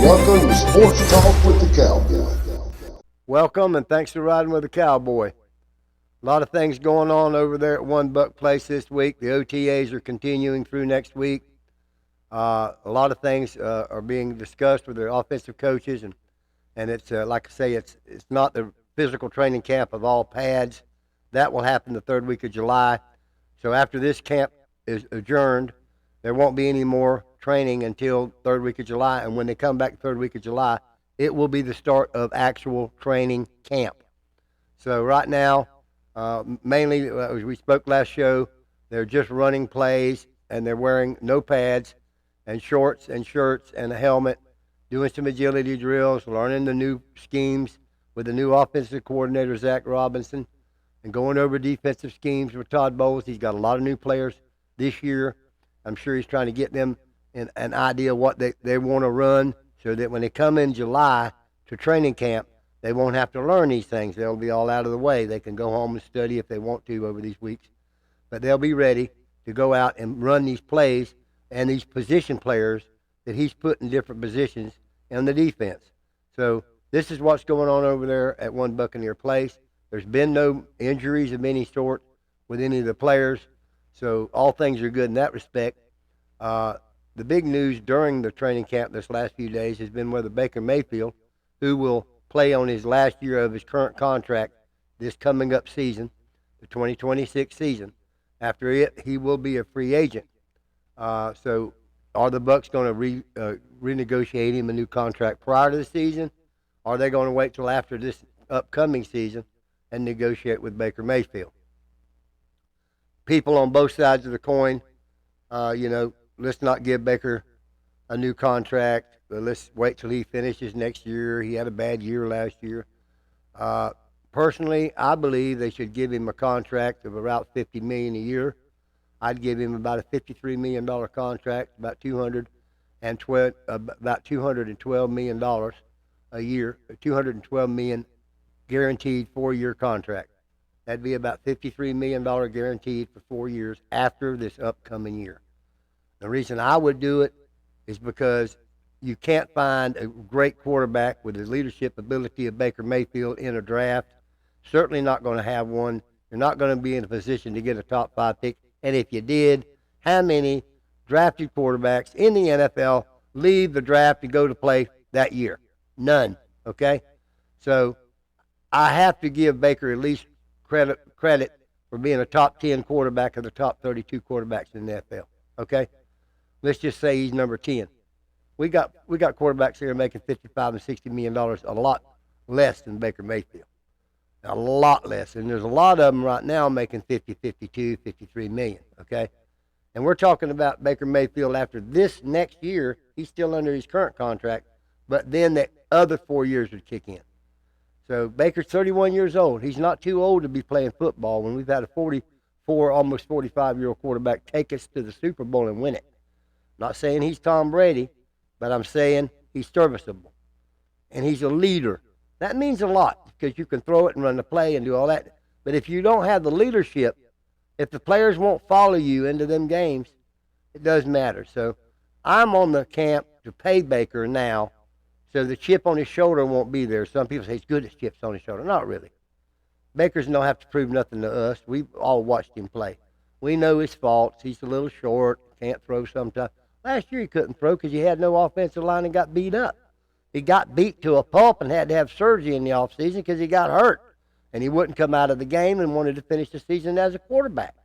Welcome to Sports Talk with the Cowboy. Welcome, and thanks for riding with the Cowboy. A lot of things going on over there at One Buck Place this week. The OTAs are continuing through next week. A lot of things are being discussed with the offensive coaches, and it's like I say, it's not the physical training camp of all pads. That will happen the third week of July. So after this camp is adjourned, there won't be any more training until third week of July. And when they come back third week of July, it will be the start of actual training camp. So right now, mainly as we spoke last show, they're just running plays and they're wearing no pads and shorts and shirts and a helmet, doing some agility drills, learning the new schemes with the new offensive coordinator, Zach Robinson, and going over defensive schemes with Todd Bowles. He's got a lot of new players this year. I'm sure he's trying to get them an idea of what they want to run so that when they come in July to training camp, they won't have to learn these things. They'll be all out of the way. They can go home and study if they want to over these weeks. But they'll be ready to go out and run these plays and these position players that he's put in different positions in the defense. So this is what's going on over there at One Buccaneer Place. There's been no injuries of any sort with any of the players. So all things are good in that respect. The big news during the training camp this last few days has been whether Baker Mayfield, who will play on his last year of his current contract this coming up season, the 2026 season, after it, he will be a free agent. So are the Bucs going to renegotiate him a new contract prior to the season? Or are they going to wait till after this upcoming season and negotiate with Baker Mayfield? People on both sides of the coin, let's not give Baker a new contract. Let's wait till he finishes next year. He had a bad year last year. Personally, I believe they should give him a contract of about $50 million a year. I'd give him about a $53 million contract, about $212 million a year, $212 million guaranteed 4-year contract. That'd be about $53 million guaranteed for 4 years after this upcoming year. The reason I would do it is because you can't find a great quarterback with the leadership ability of Baker Mayfield in a draft. Certainly not going to have one. You're not going to be in a position to get a top 5 pick. And if you did, how many drafted quarterbacks in the NFL leave the draft and go to play that year? None, okay? So I have to give Baker at least credit for being a top 10 quarterback of the top 32 quarterbacks in the NFL, okay? Let's just say he's number 10. We got quarterbacks here making $55 and $60 million, a lot less than Baker Mayfield. A lot less. And there's a lot of them right now making 50, 52, 53 million, okay? And we're talking about Baker Mayfield after this next year. He's still under his current contract, but then the other 4 years would kick in. So Baker's 31 years old. He's not too old to be playing football when we've had a 44, almost 45-year-old quarterback take us to the Super Bowl and win it. Not saying he's Tom Brady, but I'm saying he's serviceable. And he's a leader. That means a lot because you can throw it and run the play and do all that. But if you don't have the leadership, if the players won't follow you into them games, it does matter. So I'm on the camp to pay Baker now so the chip on his shoulder won't be there. Some people say he's good at chips on his shoulder. Not really. Baker's don't have to prove nothing to us. We've all watched him play. We know his faults. He's a little short, can't throw sometimes. Last year he couldn't throw because he had no offensive line and got beat up. He got beat to a pulp and had to have surgery in the offseason because he got hurt. And he wouldn't come out of the game and wanted to finish the season as a quarterback.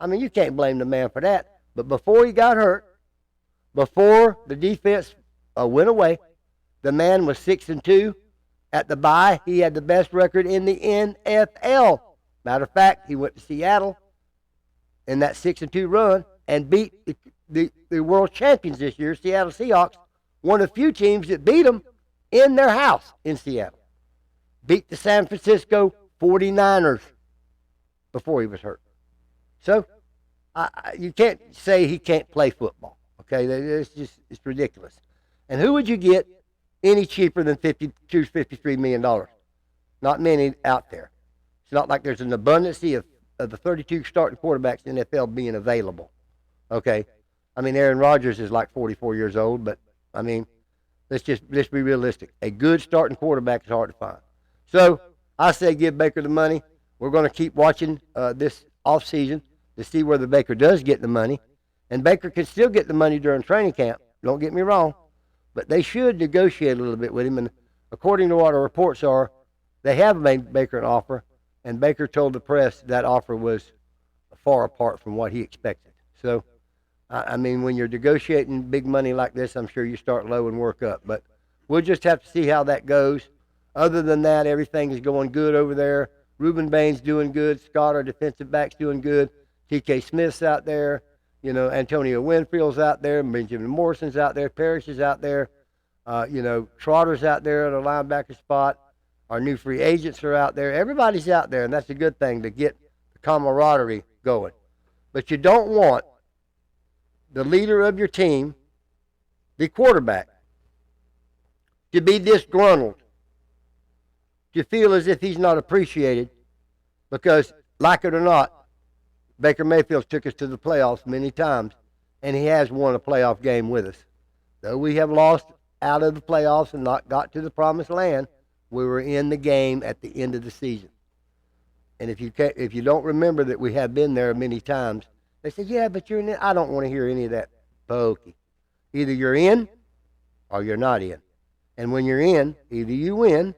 I mean, you can't blame the man for that. But before he got hurt, before the defense went away, the man was 6-2. At the bye, he had the best record in the NFL. Matter of fact, he went to Seattle in that 6-2 run and beat the world champions this year, Seattle Seahawks, one of the few teams that beat them in their house in Seattle. Beat the San Francisco 49ers before he was hurt. So you can't say he can't play football. Okay, it's ridiculous. And who would you get any cheaper than $52, $53 million? Not many out there. It's not like there's an abundance of the 32 starting quarterbacks in the NFL being available. Okay, I mean Aaron Rodgers is like 44 years old, but I mean Let's be realistic. A good starting quarterback is hard to find. So I say give Baker the money. We're going to keep watching this offseason to see whether Baker does get the money. And Baker can still get the money during training camp. Don't get me wrong. But they should negotiate a little bit with him. And according to what our reports are, they have made Baker an offer. And Baker told the press that offer was far apart from what he expected. So, I mean, when you're negotiating big money like this, I'm sure you start low and work up. But we'll just have to see how that goes. Other than that, everything is going good over there. Reuben Bain's doing good. Scott, our defensive back's doing good. T.K. Smith's out there. You know, Antonio Winfield's out there. Benjamin Morrison's out there. Parrish is out there. You know, Trotter's out there at a linebacker spot. Our new free agents are out there. Everybody's out there, and that's a good thing to get the camaraderie going. But you don't want the leader of your team, the quarterback, to be disgruntled, to feel as if he's not appreciated, because, like it or not, Baker Mayfield took us to the playoffs many times, and he has won a playoff game with us. Though we have lost out of the playoffs and not got to the promised land, we were in the game at the end of the season. And if you don't remember that we have been there many times, they say, yeah, but you're in it. I don't want to hear any of that pokey. Either you're in or you're not in. And when you're in, either you win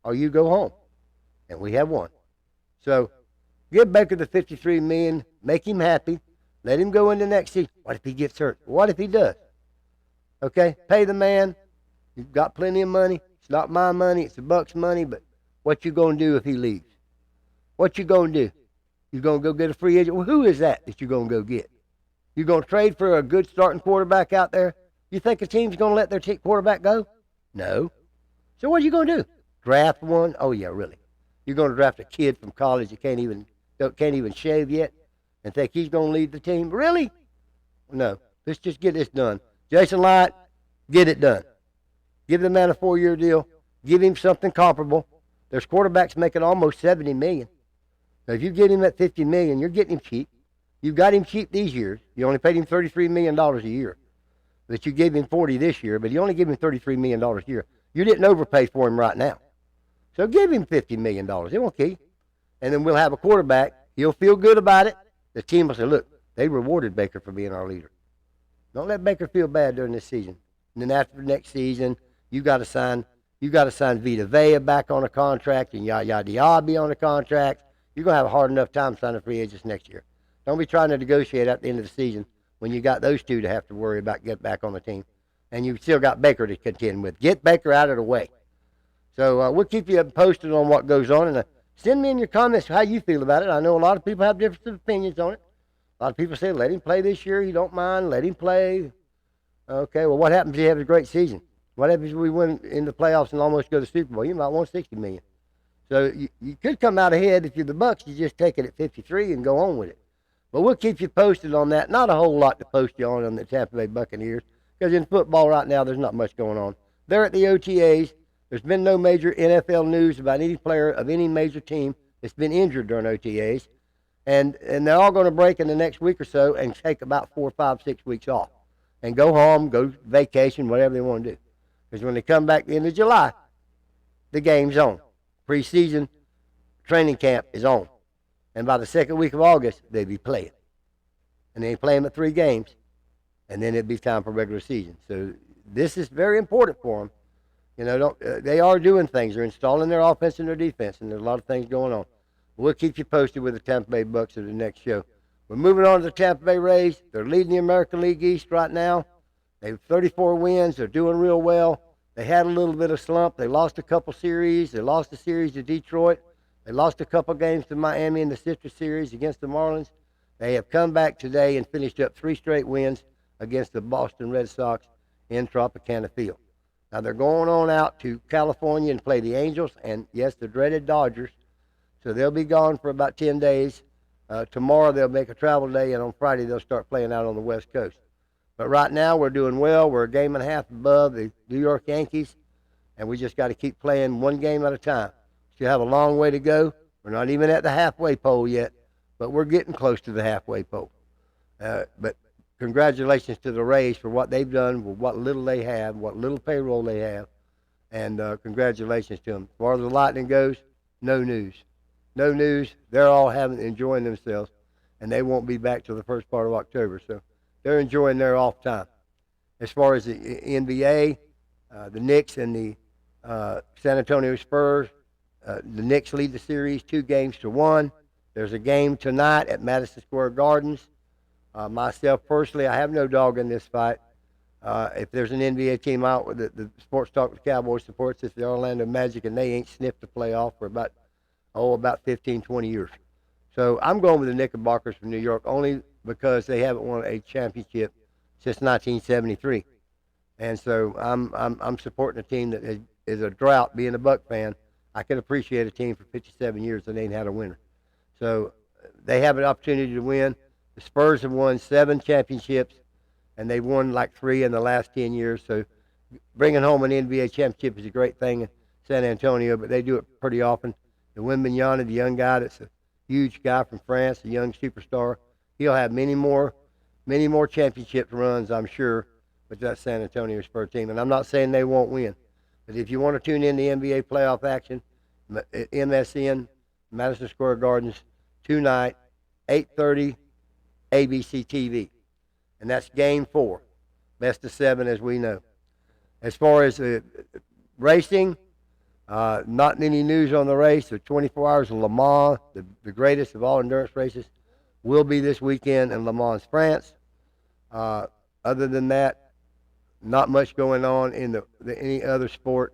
or you go home. And we have won. So give Baker the $53 million, make him happy, let him go into next season. What if he gets hurt? What if he does? Okay, pay the man. You've got plenty of money. It's not my money, it's the Bucs' money, but what you gonna do if he leaves? What you gonna do? You gonna go get a free agent? Well, who is that you're gonna go get? You gonna trade for a good starting quarterback out there? You think a team's gonna let their quarterback go? No. So what are you gonna do? Draft one? Oh yeah, really? You're gonna draft a kid from college that can't even shave yet, and think he's gonna lead the team? Really? No. Let's just get this done. Jason Light, get it done. Give the man a 4-year deal. Give him something comparable. There's quarterbacks making almost $70 million. Now, if you get him at $50 million, you're getting him cheap. You got him cheap these years. You only paid him $33 million a year. But you gave him $40 this year, but you only gave him $33 million a year. You didn't overpay for him right now. So give him $50 million. It won't keep. And then we'll have a quarterback. He'll feel good about it. The team will say, look, they rewarded Baker for being our leader. Don't let Baker feel bad during this season. And then after the next season, you got to sign Vita Vea back on a contract and Yaya Diaby on a contract. You're going to have a hard enough time signing free agents next year. Don't be trying to negotiate at the end of the season when you got those two to have to worry about getting back on the team. And you've still got Baker to contend with. Get Baker out of the way. So we'll keep you posted on what goes on. And send me in your comments how you feel about it. I know a lot of people have different opinions on it. A lot of people say, let him play this year. You don't mind. Let him play. Okay, well, what happens if he has a great season? What happens if we win in the playoffs and almost go to the Super Bowl? You might want $60 million. So you could come out ahead if you're the Bucs. You just take it at 53 and go on with it. But we'll keep you posted on that. Not a whole lot to post you on the Tampa Bay Buccaneers, because in football right now there's not much going on. They're at the OTAs. There's been no major NFL news about any player of any major team that's been injured during OTAs. And they're all going to break in the next week or so and take about 4, 5, 6 weeks off and go home, go vacation, whatever they want to do. Because when they come back at the end of July, the game's on. Preseason training camp is on. And by the second week of August, they'll be playing. And they play them at 3 games. And then it'll be time for regular season. So this is very important for them. You know, they are doing things. They're installing their offense and their defense, and there's a lot of things going on. We'll keep you posted with the Tampa Bay Bucs in the next show. We're moving on to the Tampa Bay Rays. They're leading the American League East right now. They have 34 wins. They're doing real well. They had a little bit of slump. They lost a couple series. They lost a series to Detroit. They lost a couple games to Miami in the Citrus Series against the Marlins. They have come back today and finished up 3 straight wins against the Boston Red Sox in Tropicana Field. Now they're going on out to California and play the Angels and, yes, the dreaded Dodgers. So they'll be gone for about 10 days. Tomorrow they'll make a travel day, and on Friday they'll start playing out on the West Coast. But right now we're doing well. We're a game and a half above the New York Yankees, and we just got to keep playing one game at a time. Still have a long way to go. We're not even at the halfway pole yet, but we're getting close to the halfway pole. But congratulations to the Rays for what they've done with what little they have, what little payroll they have, and congratulations to them. As far as the Lightning goes, no news. No news. They're all enjoying themselves, and they won't be back till the first part of October. So they're enjoying their off time. As far as the NBA, the Knicks and the San Antonio Spurs, the Knicks lead the series 2-1. There's a game tonight at Madison Square Gardens. Myself personally, I have no dog in this fight. If there's an NBA team out with the Sports Talk with Cowboys supports, it's the Orlando Magic, and they ain't sniffed the playoff for about 15, 20 years. So I'm going with the Knickerbockers from New York only because they haven't won a championship since 1973. And so I'm supporting a team that is a drought. Being a Buck fan, I can appreciate a team for 57 years that ain't had a winner. So they have an opportunity to win. The Spurs have won 7 championships, and they've won like 3 in the last 10 years. So bringing home an NBA championship is a great thing in San Antonio, but they do it pretty often. The Wembanyama, the young guy that's a huge guy from France, a young superstar, he'll have many more championship runs, I'm sure, with that San Antonio Spurs team. And I'm not saying they won't win, but if you want to tune in the NBA playoff action, MSN, Madison Square Gardens, tonight, 8:30, ABC TV. And that's game 4, best of 7 as we know. As far as racing, not any news on the race. The 24 Hours of Le Mans, the greatest of all endurance races, will be this weekend in Le Mans, France. Other than that, not much going on in any other sport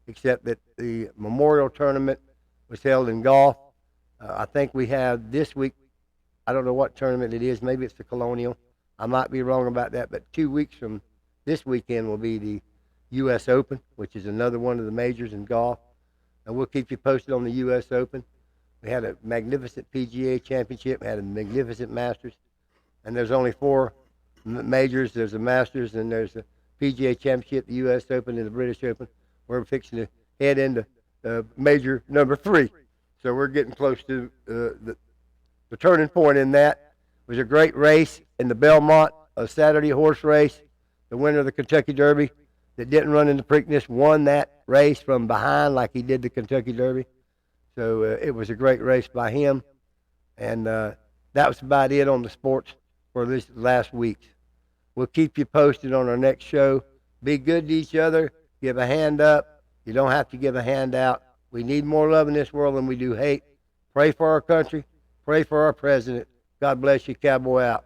except that the Memorial Tournament was held in golf. I think we have this week, I don't know what tournament it is. Maybe it's the Colonial. I might be wrong about that, but 2 weeks from this weekend will be the U.S. Open, which is another one of the majors in golf. And we'll keep you posted on the U.S. Open. We had a magnificent PGA Championship, had a magnificent Masters, and there's only 4 majors. There's a Masters, and there's a PGA Championship, the U.S. Open, and the British Open. We're fixing to head into major number 3. So we're getting close to the turning point in that. It was a great race in the Belmont, a Saturday horse race. The winner of the Kentucky Derby that didn't run in the Preakness won that race from behind like he did the Kentucky Derby. So it was a great race by him. And that was about it on the sports for this last week. We'll keep you posted on our next show. Be good to each other. Give a hand up. You don't have to give a hand out. We need more love in this world than we do hate. Pray for our country. Pray for our president. God bless you. Cowboy out.